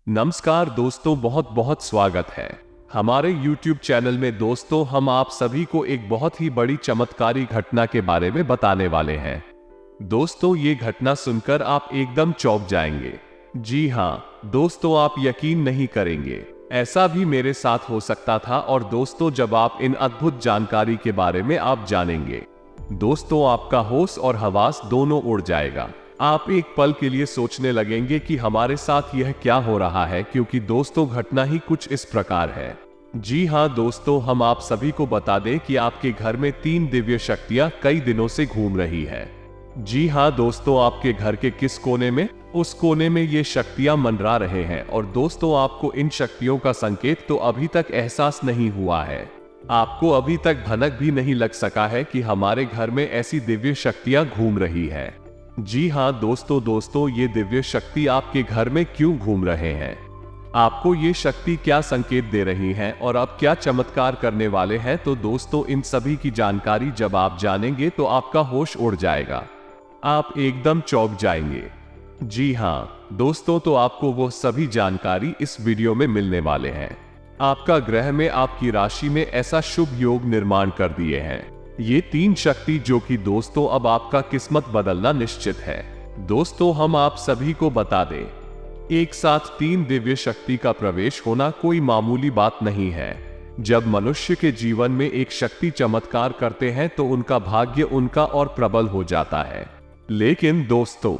नमस्कार दोस्तों, बहुत बहुत स्वागत है हमारे YouTube चैनल में। दोस्तों, हम आप सभी को एक बहुत ही बड़ी चमत्कारी घटना के बारे में बताने वाले हैं। दोस्तों, ये घटना सुनकर आप एकदम चौंक जाएंगे। जी हाँ दोस्तों, आप यकीन नहीं करेंगे, ऐसा भी मेरे साथ हो सकता था। और दोस्तों, जब आप इन अद्भुत जानकारी के बारे में आप जानेंगे, दोस्तों आपका होश और हवास दोनों उड़ जाएगा। आप एक पल के लिए सोचने लगेंगे कि हमारे साथ यह क्या हो रहा है, क्योंकि दोस्तों घटना ही कुछ इस प्रकार है। जी हाँ दोस्तों, हम आप सभी को बता दें कि आपके घर में 3 दिव्य शक्तियां कई दिनों से घूम रही है। जी हाँ दोस्तों, आपके घर के किस कोने में? उस कोने में ये शक्तियां मंडरा रहे हैं। और दोस्तों, आपको इन शक्तियों का संकेत तो अभी तक एहसास नहीं हुआ है। आपको अभी तक भनक भी नहीं लग सका है कि हमारे घर में ऐसी दिव्य शक्तियां घूम रही है। जी हाँ दोस्तों, ये दिव्य शक्ति आपके घर में क्यों घूम रहे हैं? आपको ये शक्ति क्या संकेत दे रही हैं और अब क्या चमत्कार करने वाले हैं? तो दोस्तों, इन सभी की जानकारी जब आप जानेंगे तो आपका होश उड़ जाएगा, आप एकदम चौंक जाएंगे। जी हाँ दोस्तों, तो आपको वो सभी जानकारी इस वीडियो में मिलने वाले हैं। आपका ग्रह में आपकी राशि में ऐसा शुभ योग निर्माण कर दिए हैं ये 3 शक्ति, जो कि दोस्तों अब आपका किस्मत बदलना निश्चित है। दोस्तों, हम आप सभी को बता दें, एक साथ 3 दिव्य शक्ति का प्रवेश होना कोई मामूली बात नहीं है। जब मनुष्य के जीवन में एक शक्ति चमत्कार करते हैं तो उनका भाग्य उनका और प्रबल हो जाता है। लेकिन दोस्तों,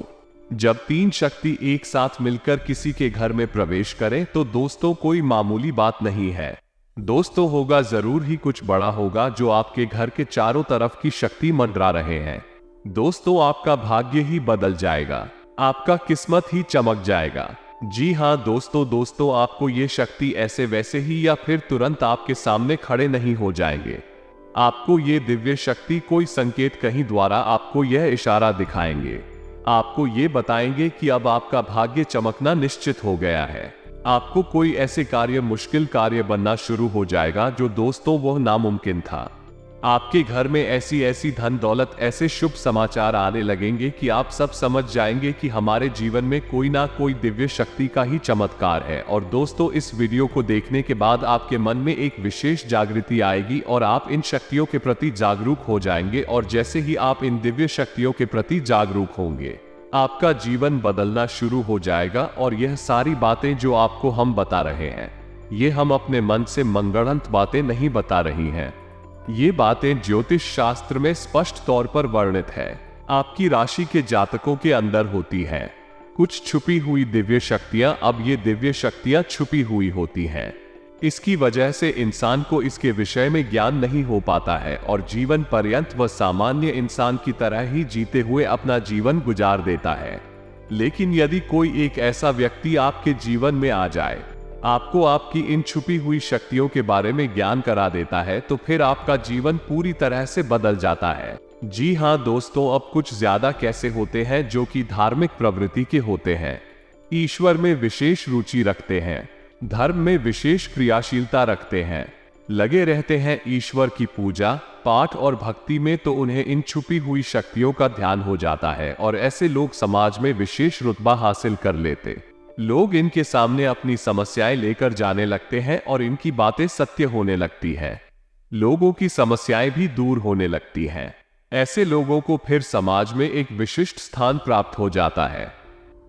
जब 3 शक्ति एक साथ मिलकर किसी के घर में प्रवेश करें तो दोस्तों कोई मामूली बात नहीं है। दोस्तों, होगा जरूर ही कुछ बड़ा होगा, जो आपके घर के चारों तरफ की शक्ति मंडरा रहे हैं। दोस्तों, आपका भाग्य ही बदल जाएगा, आपका किस्मत ही चमक जाएगा। जी हाँ दोस्तों, आपको ये शक्ति ऐसे वैसे ही या फिर तुरंत आपके सामने खड़े नहीं हो जाएंगे। आपको ये दिव्य शक्ति कोई संकेत कहीं द्वारा आपको यह इशारा दिखाएंगे, आपको ये बताएंगे कि अब आपका भाग्य चमकना निश्चित हो गया है। आपको कोई ऐसे कार्य, मुश्किल कार्य बनना शुरू हो जाएगा जो दोस्तों वह नामुमकिन था। आपके घर में ऐसी ऐसी धन दौलत, ऐसे शुभ समाचार आने लगेंगे कि आप सब समझ जाएंगे कि हमारे जीवन में कोई ना कोई दिव्य शक्ति का ही चमत्कार है। और दोस्तों, इस वीडियो को देखने के बाद आपके मन में एक विशेष जागृति आएगी और आप इन शक्तियों के प्रति जागरूक हो जाएंगे। और जैसे ही आप इन दिव्य शक्तियों के प्रति जागरूक होंगे, आपका जीवन बदलना शुरू हो जाएगा। और यह सारी बातें जो आपको हम बता रहे हैं, ये हम अपने मन से मनगढ़ंत बातें नहीं बता रही हैं। ये बातें ज्योतिष शास्त्र में स्पष्ट तौर पर वर्णित है। आपकी राशि के जातकों के अंदर होती हैं कुछ छुपी हुई दिव्य शक्तियां। अब ये दिव्य शक्तियां छुपी हुई होती हैं, इसकी वजह से इंसान को इसके विषय में ज्ञान नहीं हो पाता है और जीवन पर्यंत वह सामान्य इंसान की तरह ही जीते हुए अपना जीवन गुजार देता है। लेकिन यदि कोई एक ऐसा व्यक्ति आपके जीवन में आ जाए, आपको आपकी इन छुपी हुई शक्तियों के बारे में ज्ञान करा देता है, तो फिर आपका जीवन पूरी तरह से बदल जाता है। जी हाँ दोस्तों, अब कुछ ज्यादा कैसे होते हैं जो कि धार्मिक प्रवृत्ति के होते हैं, ईश्वर में विशेष रुचि रखते हैं, धर्म में विशेष क्रियाशीलता रखते हैं, लगे रहते हैं ईश्वर की पूजा पाठ और भक्ति में, तो उन्हें इन छुपी हुई शक्तियों का ध्यान हो जाता है। और ऐसे लोग समाज में विशेष रुतबा हासिल कर लेते। लोग इनके सामने अपनी समस्याएं लेकर जाने लगते हैं और इनकी बातें सत्य होने लगती हैं। लोगों की समस्याएं भी दूर होने लगती हैं। ऐसे लोगों को फिर समाज में एक विशिष्ट स्थान प्राप्त हो जाता है।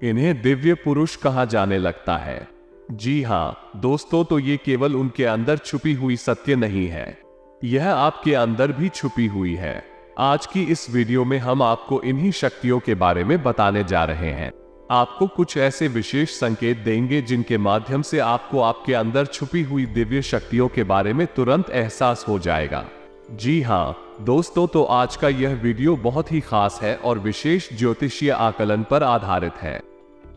इन्हें दिव्य पुरुष कहा जाने लगता है। जी हाँ दोस्तों, तो ये केवल उनके अंदर छुपी हुई सत्य नहीं है, यह आपके अंदर भी छुपी हुई है। आज की इस वीडियो में हम आपको इन्हीं शक्तियों के बारे में बताने जा रहे हैं। आपको कुछ ऐसे विशेष संकेत देंगे जिनके माध्यम से आपको आपके अंदर छुपी हुई दिव्य शक्तियों के बारे में तुरंत एहसास हो जाएगा। जी हाँ दोस्तों, तो आज का यह वीडियो बहुत ही खास है और विशेष ज्योतिषीय आकलन पर आधारित है।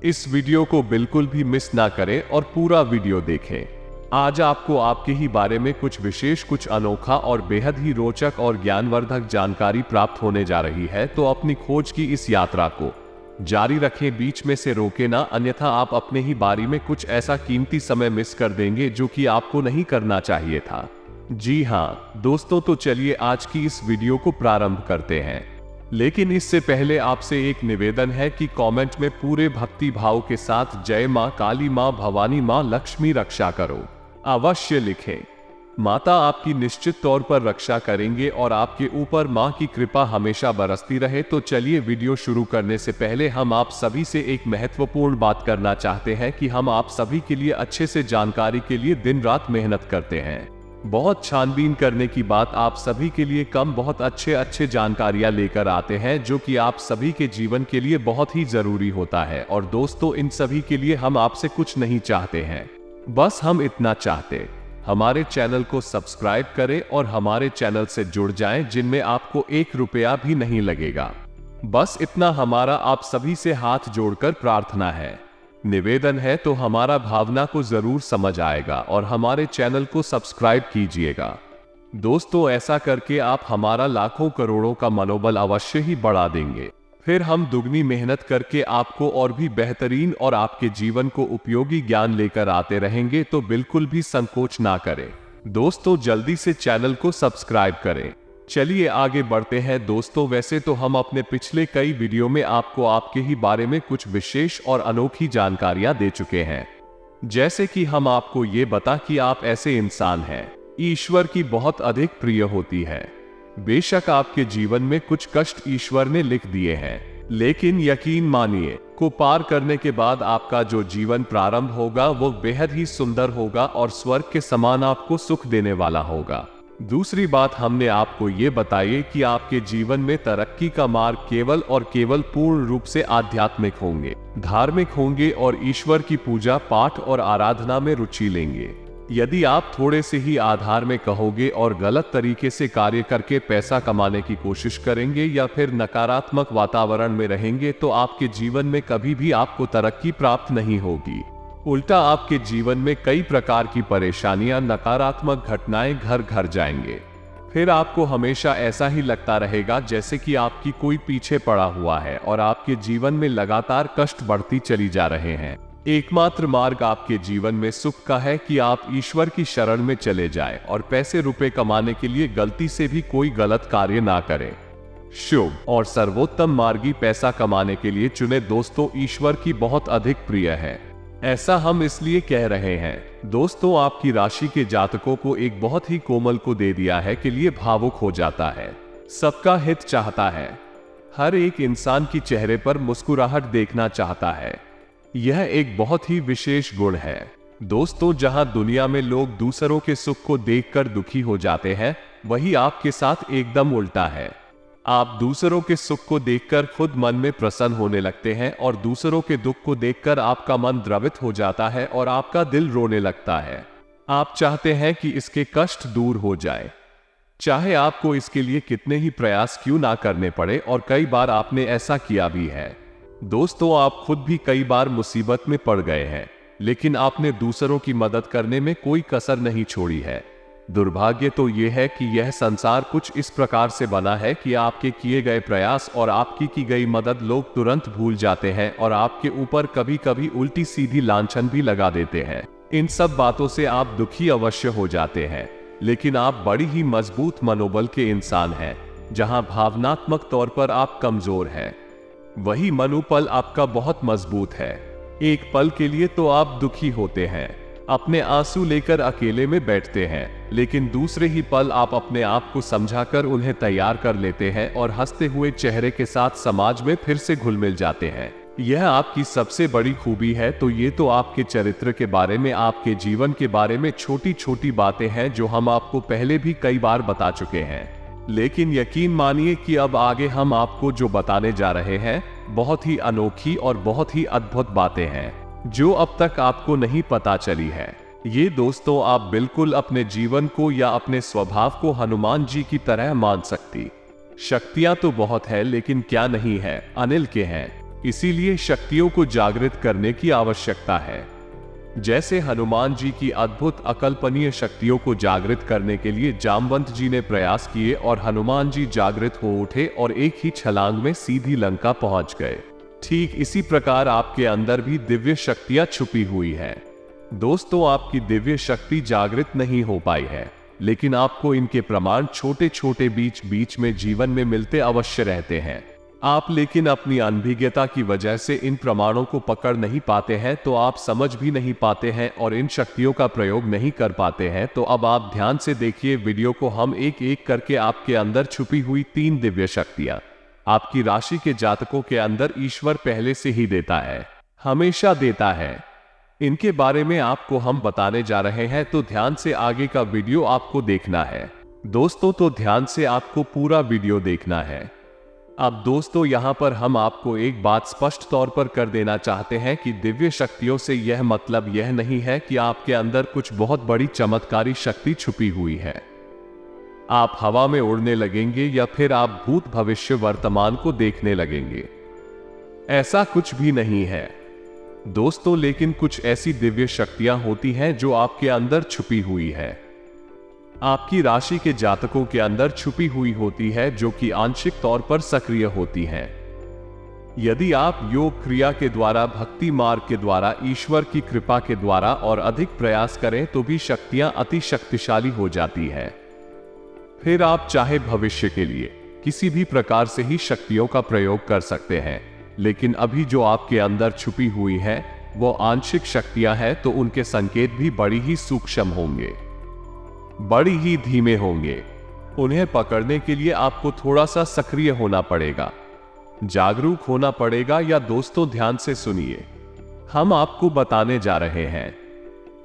इस वीडियो को बिल्कुल भी मिस ना करें और पूरा वीडियो देखें। आज आपको आपके ही बारे में कुछ विशेष, कुछ अनोखा और बेहद ही रोचक और ज्ञानवर्धक जानकारी प्राप्त होने जा रही है। तो अपनी खोज की इस यात्रा को जारी रखें, बीच में से रोके ना, अन्यथा आप अपने ही बारे में कुछ ऐसा कीमती समय मिस कर देंगे जो कि आपको नहीं करना चाहिए था। जी हाँ दोस्तों, तो चलिए आज की इस वीडियो को प्रारंभ करते हैं। लेकिन इससे पहले आपसे एक निवेदन है कि कमेंट में पूरे भक्ति भाव के साथ जय मां काली, मां भवानी, मां लक्ष्मी रक्षा करो अवश्य लिखें। माता आपकी निश्चित तौर पर रक्षा करेंगे और आपके ऊपर मां की कृपा हमेशा बरसती रहे। तो चलिए वीडियो शुरू करने से पहले हम आप सभी से एक महत्वपूर्ण बात करना चाहते हैं कि हम आप सभी के लिए अच्छे से जानकारी के लिए दिन रात मेहनत करते हैं। बहुत छानबीन करने की बात आप सभी के लिए कम बहुत अच्छे जानकारियां लेकर आते हैं जो कि आप सभी के जीवन के लिए बहुत ही जरूरी होता है। और दोस्तों, इन सभी के लिए हम आपसे कुछ नहीं चाहते हैं, बस हम इतना चाहते हमारे चैनल को सब्सक्राइब करें और हमारे चैनल से जुड़ जाएं, जिनमें आपको 1 रुपया भी नहीं लगेगा। बस इतना हमारा आप सभी से हाथ जोड़कर प्रार्थना है, निवेदन है। तो हमारा भावना को जरूर समझ आएगा और हमारे चैनल को सब्सक्राइब कीजिएगा। दोस्तों, ऐसा करके आप हमारा लाखों करोड़ों का मनोबल अवश्य ही बढ़ा देंगे। फिर हम दुगनी मेहनत करके आपको और भी बेहतरीन और आपके जीवन को उपयोगी ज्ञान लेकर आते रहेंगे। तो बिल्कुल भी संकोच ना करें दोस्तों, जल्दी से चैनल को सब्सक्राइब करें। चलिए आगे बढ़ते हैं दोस्तों। वैसे तो हम अपने पिछले कई वीडियो में आपको आपके ही बारे में कुछ विशेष और अनोखी जानकारियां दे चुके हैं, जैसे कि हम आपको ये बता कि आप ऐसे इंसान हैं ईश्वर की बहुत अधिक प्रिय होती है। बेशक आपके जीवन में कुछ कष्ट ईश्वर ने लिख दिए हैं, लेकिन यकीन मानिए को पार करने के बाद आपका जो जीवन प्रारंभ होगा वो बेहद ही सुंदर होगा और स्वर्ग के समान आपको सुख देने वाला होगा। दूसरी बात हमने आपको ये बताई कि आपके जीवन में तरक्की का मार्ग केवल और केवल पूर्ण रूप से आध्यात्मिक होंगे, धार्मिक होंगे और ईश्वर की पूजा पाठ और आराधना में रुचि लेंगे। यदि आप थोड़े से ही आधार में कहोगे और गलत तरीके से कार्य करके पैसा कमाने की कोशिश करेंगे या फिर नकारात्मक वातावरण में रहेंगे तो आपके जीवन में कभी भी आपको तरक्की प्राप्त नहीं होगी। उल्टा आपके जीवन में कई प्रकार की परेशानियां, नकारात्मक घटनाएं घर घर जाएंगे। फिर आपको हमेशा ऐसा ही लगता रहेगा जैसे कि आपकी कोई पीछे पड़ा हुआ है और आपके जीवन में लगातार कष्ट बढ़ती चली जा रहे हैं। एकमात्र मार्ग आपके जीवन में सुख का है कि आप ईश्वर की शरण में चले जाएं और पैसे रुपए कमाने के लिए गलती से भी कोई गलत कार्य ना करें। शुभ और सर्वोत्तम मार्गी पैसा कमाने के लिए चुने दोस्तों ईश्वर की बहुत अधिक प्रिय है। ऐसा हम इसलिए कह रहे हैं दोस्तों, आपकी राशि के जातकों को एक बहुत ही कोमल को दे दिया है के लिए भावुक हो जाता है, सबका हित चाहता है, हर एक इंसान की चेहरे पर मुस्कुराहट देखना चाहता है। यह एक बहुत ही विशेष गुण है दोस्तों। जहां दुनिया में लोग दूसरों के सुख को देखकर दुखी हो जाते हैं, वही आपके साथ एकदम उल्टा है। आप दूसरों के सुख को देखकर खुद मन में प्रसन्न होने लगते हैं और दूसरों के दुख को देखकर आपका मन द्रवित हो जाता है और आपका दिल रोने लगता है। आप चाहते हैं कि इसके कष्ट दूर हो जाए, चाहे आपको इसके लिए कितने ही प्रयास क्यों ना करने पड़े, और कई बार आपने ऐसा किया भी है दोस्तों। आप खुद भी कई बार मुसीबत में पड़ गए हैं, लेकिन आपने दूसरों की मदद करने में कोई कसर नहीं छोड़ी है। दुर्भाग्य तो यह है कि यह संसार कुछ इस प्रकार से बना है कि आपके किए गए प्रयास और आपकी की गई मदद लोग तुरंत भूल जाते हैं और आपके ऊपर कभी कभी उल्टी सीधी लांछन भी लगा देते हैं। इन सब बातों से आप दुखी अवश्य हो जाते हैं, लेकिन आप बड़ी ही मजबूत मनोबल के इंसान हैं। जहां भावनात्मक तौर पर आप कमजोर हैं, वही मनोबल आपका बहुत मजबूत है। एक पल के लिए तो आप दुखी होते हैं, अपने आंसू लेकर अकेले में बैठते हैं, लेकिन दूसरे ही पल आप अपने आप को समझाकर उन्हें तैयार कर लेते हैं और हंसते हुए चेहरे के साथ समाज में फिर से घुल मिल जाते हैं। यह आपकी सबसे बड़ी खूबी है। तो ये तो आपके चरित्र के बारे में, आपके जीवन के बारे में छोटी छोटी बातें हैं जो हम आपको पहले भी कई बार बता चुके हैं, लेकिन यकीन मानिए कि अब आगे हम आपको जो बताने जा रहे हैं बहुत ही अनोखी और बहुत ही अद्भुत बातें हैं जो अब तक आपको नहीं पता चली है। ये दोस्तों, आप बिल्कुल अपने जीवन को या अपने स्वभाव को हनुमान जी की तरह मान सकती। शक्तियां तो बहुत है, लेकिन क्या नहीं है, अनिल के हैं। इसीलिए शक्तियों को जागृत करने की आवश्यकता है। जैसे हनुमान जी की अद्भुत अकल्पनीय शक्तियों को जागृत करने के लिए जामवंत जी ने प्रयास किए और हनुमान जी जागृत हो उठे और एक ही छलांग में सीधी लंका पहुंच गए। ठीक इसी प्रकार आपके अंदर भी दिव्य शक्तियां छुपी हुई है। दोस्तों, आपकी दिव्य शक्ति जागृत नहीं हो पाई है, लेकिन आपको इनके प्रमाण छोटे छोटे बीच बीच में जीवन में मिलते अवश्य रहते हैं। आप लेकिन अपनी अनभिज्ञता की वजह से इन प्रमाणों को पकड़ नहीं पाते हैं, तो आप समझ भी नहीं पाते हैं और इन शक्तियों का प्रयोग नहीं कर पाते हैं। तो अब आप ध्यान से देखिए वीडियो को। हम एक एक करके आपके अंदर छुपी हुई 3 दिव्य शक्तियां आपकी राशि के जातकों के अंदर ईश्वर पहले से ही देता है, हमेशा देता है। इनके बारे में आपको हम बताने जा रहे हैं, तो ध्यान से आगे का वीडियो आपको देखना है दोस्तों। तो ध्यान से आपको पूरा वीडियो देखना है। अब दोस्तों यहां पर हम आपको एक बात स्पष्ट तौर पर कर देना चाहते हैं कि दिव्य शक्तियों से यह मतलब यह नहीं है कि आपके अंदर कुछ बहुत बड़ी चमत्कारी शक्ति छुपी हुई है, आप हवा में उड़ने लगेंगे या फिर आप भूत भविष्य वर्तमान को देखने लगेंगे। ऐसा कुछ भी नहीं है दोस्तों। लेकिन कुछ ऐसी दिव्य शक्तियां होती हैं जो आपके अंदर छुपी हुई है, आपकी राशि के जातकों के अंदर छुपी हुई होती है, जो कि आंशिक तौर पर सक्रिय होती हैं। यदि आप योग क्रिया के द्वारा, भक्ति मार्ग के द्वारा, ईश्वर की कृपा के द्वारा और अधिक प्रयास करें तो भी शक्तियां अति शक्तिशाली हो जाती हैं। फिर आप चाहे भविष्य के लिए किसी भी प्रकार से ही शक्तियों का प्रयोग कर सकते हैं, लेकिन अभी जो आपके अंदर छुपी हुई है वो आंशिक शक्तियां हैं, तो उनके संकेत भी बड़ी ही सूक्ष्म होंगे, बड़ी ही धीमे होंगे। उन्हें पकड़ने के लिए आपको थोड़ा सा सक्रिय होना पड़ेगा, जागरूक होना पड़ेगा। या दोस्तों ध्यान से सुनिए, हम आपको बताने जा रहे हैं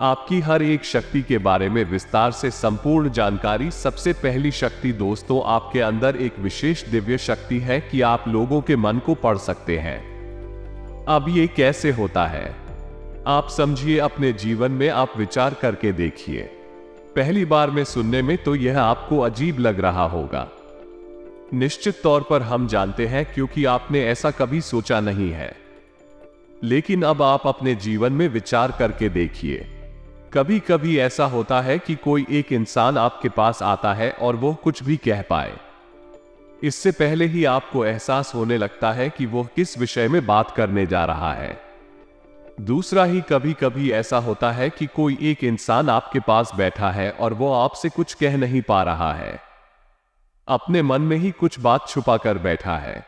आपकी हर एक शक्ति के बारे में विस्तार से संपूर्ण जानकारी। सबसे पहली शक्ति दोस्तों, आपके अंदर एक विशेष दिव्य शक्ति है कि आप लोगों के मन को पढ़ सकते हैं। अब ये कैसे होता है आप समझिए, अपने जीवन में आप विचार करके देखिए। पहली बार में सुनने में तो यह आपको अजीब लग रहा होगा, निश्चित तौर पर हम जानते हैं, क्योंकि आपने ऐसा कभी सोचा नहीं है। लेकिन अब आप अपने जीवन में विचार करके देखिए। कभी कभी ऐसा होता है कि कोई एक इंसान आपके पास आता है और वो कुछ भी कह पाए, इससे पहले ही आपको एहसास होने लगता है कि वो किस विषय में बात करने जा रहा है। दूसरा ही कभी कभी ऐसा होता है कि कोई एक इंसान आपके पास बैठा है और वो आपसे कुछ कह नहीं पा रहा है, अपने मन में ही कुछ बात छुपा कर बैठा है,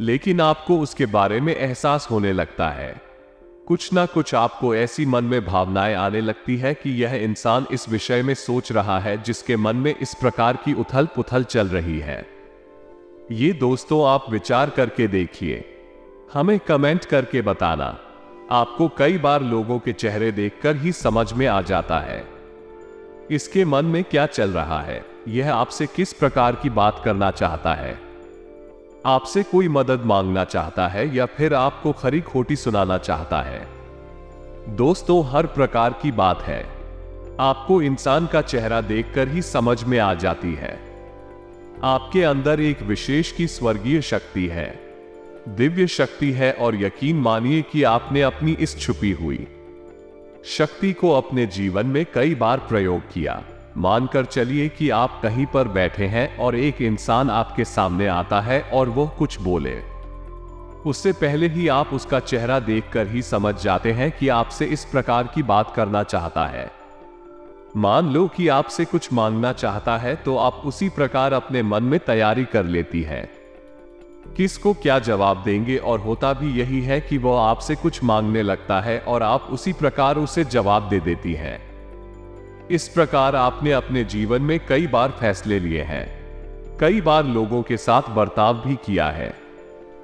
लेकिन आपको उसके बारे में एहसास होने लगता है। कुछ ना कुछ आपको ऐसी मन में भावनाएं आने लगती है कि यह इंसान इस विषय में सोच रहा है, जिसके मन में इस प्रकार की उथल पुथल चल रही है। ये दोस्तों आप विचार करके देखिए, हमें कमेंट करके बताना। आपको कई बार लोगों के चेहरे देखकर ही समझ में आ जाता है इसके मन में क्या चल रहा है, यह आपसे किस प्रकार की बात करना चाहता है, आपसे कोई मदद मांगना चाहता है या फिर आपको खरी खोटी सुनाना चाहता है। दोस्तों हर प्रकार की बात है आपको इंसान का चेहरा देखकर ही समझ में आ जाती है। आपके अंदर एक विशेष की स्वर्गीय शक्ति है, दिव्य शक्ति है, और यकीन मानिए कि आपने अपनी इस छुपी हुई शक्ति को अपने जीवन में कई बार प्रयोग किया। मानकर चलिए कि आप कहीं पर बैठे हैं और एक इंसान आपके सामने आता है और वो कुछ बोले, उससे पहले ही आप उसका चेहरा देखकर ही समझ जाते हैं कि आपसे इस प्रकार की बात करना चाहता है। मान लो कि आपसे कुछ मांगना चाहता है, तो आप उसी प्रकार अपने मन में तैयारी कर लेती है किसको क्या जवाब देंगे, और होता भी यही है कि वो आपसे कुछ मांगने लगता है और आप उसी प्रकार उसे जवाब दे देती हैं। इस प्रकार आपने अपने जीवन में कई बार फैसले लिए हैं, कई बार लोगों के साथ बर्ताव भी किया है।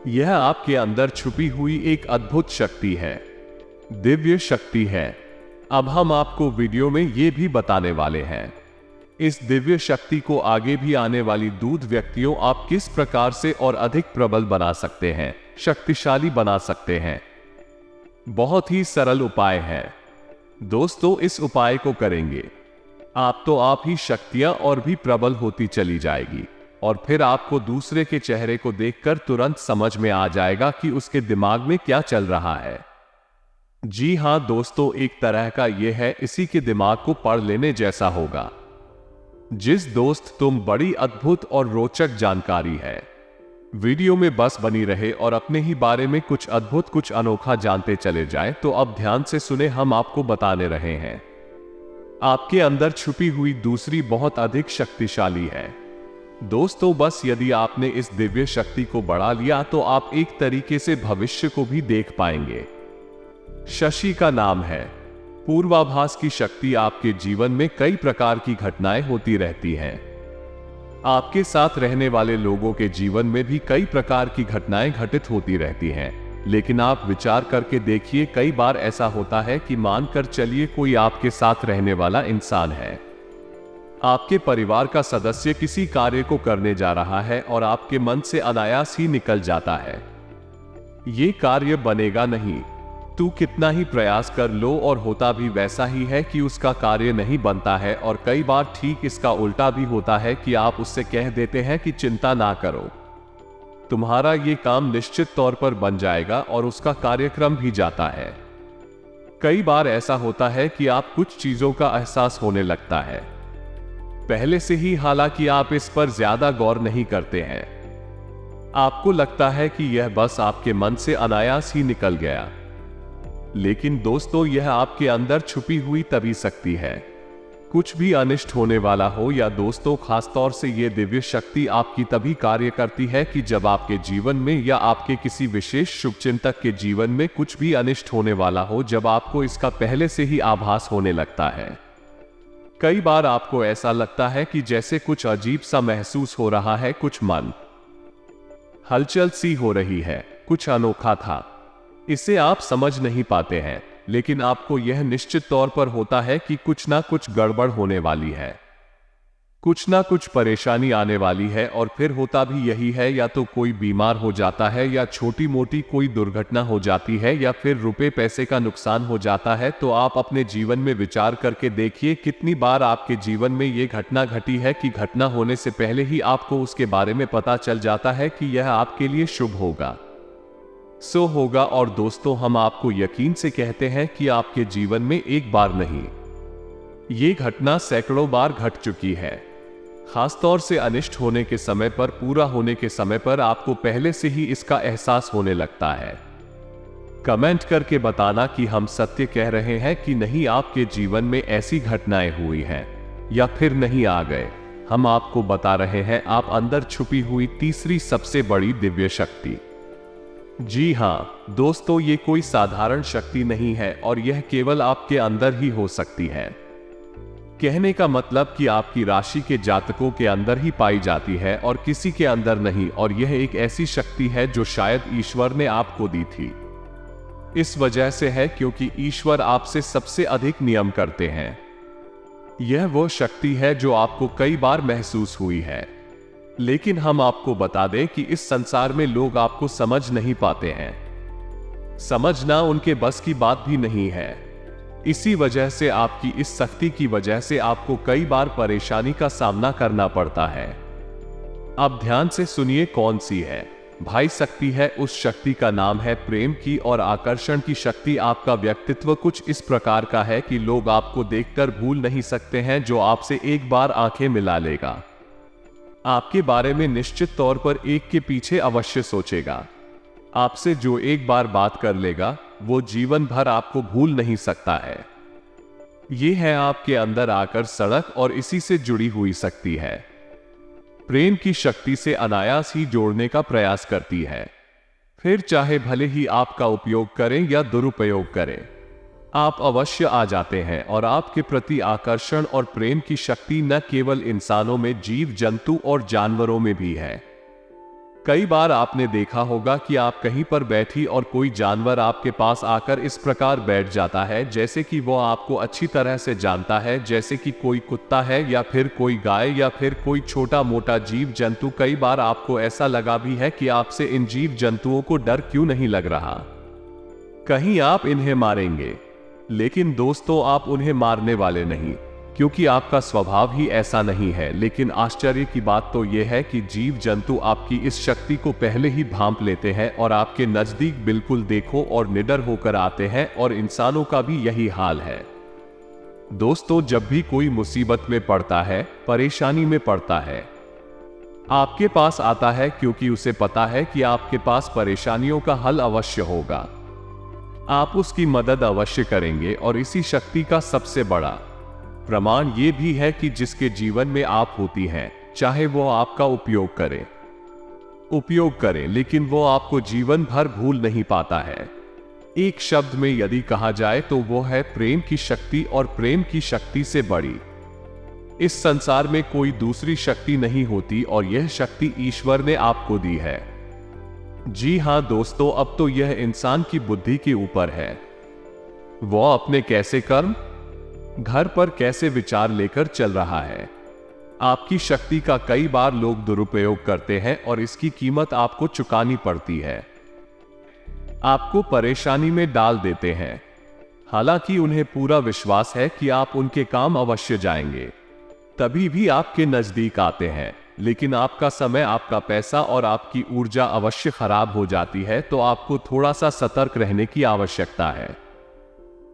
यह आपके अंदर छुपी हुई एक अद्भुत शक्ति है, दिव्य शक्ति है। अब हम आपको वीडियो में ये भी बताने वाले हैं इस दिव्य शक्ति को आगे भी आने वाली दूत व्यक्तियों आप किस प्रकार से और अधिक प्रबल बना सकते हैं, शक्तिशाली बना सकते हैं। बहुत ही सरल उपाय है दोस्तों, इस उपाय को करेंगे आप ही शक्तियां और भी प्रबल होती चली जाएगी, और फिर आपको दूसरे के चेहरे को देखकर तुरंत समझ में आ जाएगा कि उसके दिमाग में क्या चल रहा है। जी हां दोस्तों, एक तरह का यह है इसी के दिमाग को पढ़ लेने जैसा होगा। जिस दोस्त तुम बड़ी अद्भुत और रोचक जानकारी है, वीडियो में बस बनी रहे और अपने ही बारे में कुछ अद्भुत कुछ अनोखा जानते चले जाएं। तो अब ध्यान से सुने, हम आपको बताने रहे हैं आपके अंदर छुपी हुई दूसरी बहुत अधिक शक्तिशाली है दोस्तों बस यदि आपने इस दिव्य शक्ति को बढ़ा लिया तो आप एक तरीके से भविष्य को भी देख पाएंगे। शशि का नाम है। पूर्वाभास की शक्ति आपके जीवन में कई प्रकार की घटनाएं होती रहती हैं। आपके साथ रहने वाले लोगों के जीवन में भी कई प्रकार की घटनाएं घटित होती रहती हैं, लेकिन आप विचार करके देखिए, कई बार ऐसा होता है कि मानकर चलिए कोई आपके साथ रहने वाला इंसान है, आपके परिवार का सदस्य किसी कार्य को करने जा रहा है और आपके मन से अनायास ही निकल जाता है, ये कार्य बनेगा नहीं, तू कितना ही प्रयास कर लो, और होता भी वैसा ही है कि उसका कार्य नहीं बनता है। और कई बार ठीक इसका उल्टा भी होता है कि आप उससे कह देते हैं कि चिंता ना करो, तुम्हारा ये काम निश्चित तौर पर बन जाएगा, और उसका कार्यक्रम भी जाता है। कई बार ऐसा होता है कि आप कुछ चीजों का एहसास होने लगता है पहले से ही, हालांकि आप इस पर ज्यादा गौर नहीं करते हैं। आपको लगता है कि यह बस आपके मन से अनायास ही निकल गया, लेकिन दोस्तों यह आपके अंदर छुपी हुई तभी शक्ति है। कुछ भी अनिष्ट होने वाला हो या दोस्तों, खासतौर से यह दिव्य शक्ति आपकी तभी कार्य करती है कि जब आपके जीवन में या आपके किसी विशेष शुभचिंतक के जीवन में कुछ भी अनिष्ट होने वाला हो, जब आपको इसका पहले से ही आभास होने लगता है। कई बार आपको ऐसा लगता है कि जैसे कुछ अजीब सा महसूस हो रहा है, कुछ मन हलचल सी हो रही है, कुछ अनोखा था, इसे आप समझ नहीं पाते हैं, लेकिन आपको यह निश्चित तौर पर होता है कि कुछ ना कुछ गड़बड़ होने वाली है, कुछ ना कुछ परेशानी आने वाली है। और फिर होता भी यही है, या तो कोई बीमार हो जाता है, या छोटी मोटी कोई दुर्घटना हो जाती है, या फिर रुपए पैसे का नुकसान हो जाता है। तो आप अपने जीवन में विचार करके देखिए, कितनी बार आपके जीवन में यह घटना घटी है कि घटना होने से पहले ही आपको उसके बारे में पता चल जाता है कि यह आपके लिए शुभ होगा, सो होगा। और दोस्तों, हम आपको यकीन से कहते हैं कि आपके जीवन में एक बार नहीं, ये घटना सैकड़ों बार घट चुकी है। खासतौर से अनिष्ट होने के समय पर, पूरा होने के समय पर आपको पहले से ही इसका एहसास होने लगता है। कमेंट करके बताना कि हम सत्य कह रहे हैं कि नहीं, आपके जीवन में ऐसी घटनाएं हुई हैं या फिर नहीं आ गए। हम आपको बता रहे हैं आप अंदर छुपी हुई तीसरी सबसे बड़ी दिव्य शक्ति। जी हाँ दोस्तों, ये कोई साधारण शक्ति नहीं है, और यह केवल आपके अंदर ही हो सकती है। कहने का मतलब कि आपकी राशि के जातकों के अंदर ही पाई जाती है और किसी के अंदर नहीं। और यह एक ऐसी शक्ति है जो शायद ईश्वर ने आपको दी थी। इस वजह से है क्योंकि ईश्वर आपसे सबसे अधिक नियम करते हैं। यह वो शक्ति है जो आपको कई बार महसूस हुई है, लेकिन हम आपको बता दें कि इस संसार में लोग आपको समझ नहीं पाते हैं। समझना उनके बस की बात भी नहीं है। इसी वजह से आपकी इस शक्ति की वजह से आपको कई बार परेशानी का सामना करना पड़ता है। अब ध्यान से सुनिए कौन सी है। भाई शक्ति है, उस शक्ति का नाम है प्रेम की और आकर्षण की शक्ति। आपका व्यक्तित्व कुछ इस प्रकार का है कि लोग आपको देखकर भूल नहीं सकते हैं, जो आपसे एक बार आंखें मिला लेगा, आपके बारे में निश्चित तौर पर एक के पीछे अवश्य सोचेगा, आपसे जो एक बार बात कर लेगा वो जीवन भर आपको भूल नहीं सकता है। ये है आपके अंदर आकर सड़क और इसी से जुड़ी हुई शक्ति है। प्रेम की शक्ति से अनायास ही जोड़ने का प्रयास करती है, फिर चाहे भले ही आपका उपयोग करें या दुरुपयोग करें, आप अवश्य आ जाते हैं। और आपके प्रति आकर्षण और प्रेम की शक्ति न केवल इंसानों में, जीव जंतु और जानवरों में भी है। कई बार आपने देखा होगा कि आप कहीं पर बैठी और कोई जानवर आपके पास आकर इस प्रकार बैठ जाता है जैसे कि वो आपको अच्छी तरह से जानता है, जैसे कि कोई कुत्ता है या फिर कोई गाय या फिर कोई छोटा मोटा जीव जंतु। कई बार आपको ऐसा लगा भी है कि आपसे इन जीव जंतुओं को डर क्यों नहीं लग रहा, कहीं आप इन्हें मारेंगे। लेकिन दोस्तों, आप उन्हें मारने वाले नहीं, क्योंकि आपका स्वभाव ही ऐसा नहीं है। लेकिन आश्चर्य की बात तो यह है कि जीव जंतु आपकी इस शक्ति को पहले ही भांप लेते हैं और आपके नजदीक बिल्कुल देखो और निडर होकर आते हैं। और इंसानों का भी यही हाल है। दोस्तों, जब भी कोई मुसीबत में पड़ता है, परेशानी में पड़ता है, आपके पास आता है क्योंकि उसे पता है कि आपके पास परेशानियों का हल अवश्य होगा, आप उसकी मदद अवश्य करेंगे। और इसी शक्ति का सबसे बड़ा प्रमाण यह भी है कि जिसके जीवन में आप होती हैं, चाहे वो आपका उपयोग करे, लेकिन वो आपको जीवन भर भूल नहीं पाता है। एक शब्द में यदि कहा जाए तो वो है प्रेम की शक्ति, और प्रेम की शक्ति से बड़ी इस संसार में कोई दूसरी शक्ति नहीं होती, और यह शक्ति ईश्वर ने आपको दी है। जी हां दोस्तों, अब तो यह इंसान की बुद्धि के ऊपर है, वो अपने कैसे कर्म, घर पर कैसे विचार लेकर चल रहा है। आपकी शक्ति का कई बार लोग दुरुपयोग करते हैं और इसकी कीमत आपको चुकानी पड़ती है। आपको परेशानी में डाल देते हैं, हालांकि उन्हें पूरा विश्वास है कि आप उनके काम अवश्य जाएंगे, तभी भी आपके नजदीक आते हैं, लेकिन आपका समय, आपका पैसा और आपकी ऊर्जा अवश्य खराब हो जाती है। तो आपको थोड़ा सा सतर्क रहने की आवश्यकता है।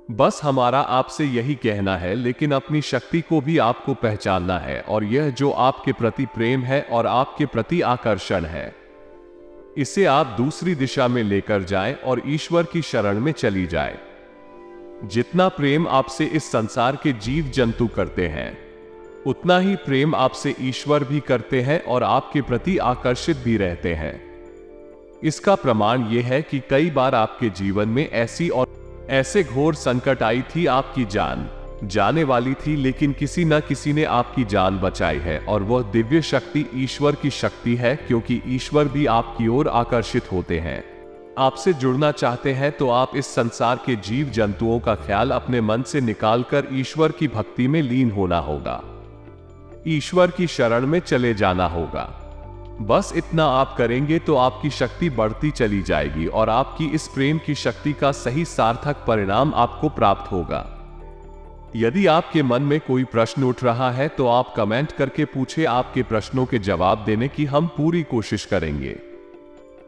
बस हमारा आपसे यही कहना है, लेकिन अपनी शक्ति को भी आपको पहचानना है, और यह जो आपके प्रति प्रेम है और आपके प्रति आकर्षण है, इसे आप दूसरी दिशा में लेकर जाएं और ईश्वर की शरण में चली जाए। जितना प्रेम आपसे इस संसार के जीव जंतु करते हैं, उतना ही प्रेम आपसे ईश्वर भी करते हैं और आपके प्रति आकर्षित भी रहते हैं। इसका प्रमाण यह है कि कई बार आपके जीवन में ऐसे घोर संकट आई थी, आपकी जान जाने वाली थी, लेकिन किसी न किसी ने आपकी जान बचाई है, और वह दिव्य शक्ति ईश्वर की शक्ति है, क्योंकि ईश्वर भी आपकी ओर आकर्षित होते हैं। आपसे जुड़ना चाहते हैं तो आप इस संसार के जीव जंतुओं का ख्याल अपने मन से निकालकर ईश्वर की भक्ति में लीन होना होगा, ईश्वर की शरण में चले जाना होगा। बस इतना आप करेंगे तो आपकी शक्ति बढ़ती चली जाएगी, और आपकी इस प्रेम की शक्ति का सही सार्थक परिणाम आपको प्राप्त होगा। यदि आपके मन में कोई प्रश्न उठ रहा है तो आप कमेंट करके पूछे, आपके प्रश्नों के जवाब देने की हम पूरी कोशिश करेंगे।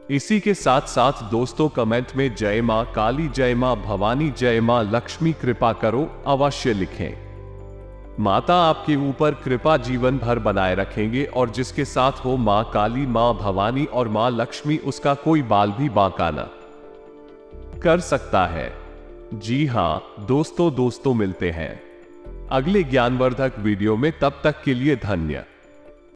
इसी के साथ साथ दोस्तों, कमेंट में जय मां काली, जय मां भवानी, जय मां लक्ष्मी कृपा करो अवश्य लिखें। माता आपके ऊपर कृपा जीवन भर बनाए रखेंगे, और जिसके साथ हो मां काली, मां भवानी और मां लक्ष्मी, उसका कोई बाल भी बांका न कर सकता है। जी हां दोस्तों मिलते हैं अगले ज्ञानवर्धक वीडियो में, तब तक के लिए धन्य।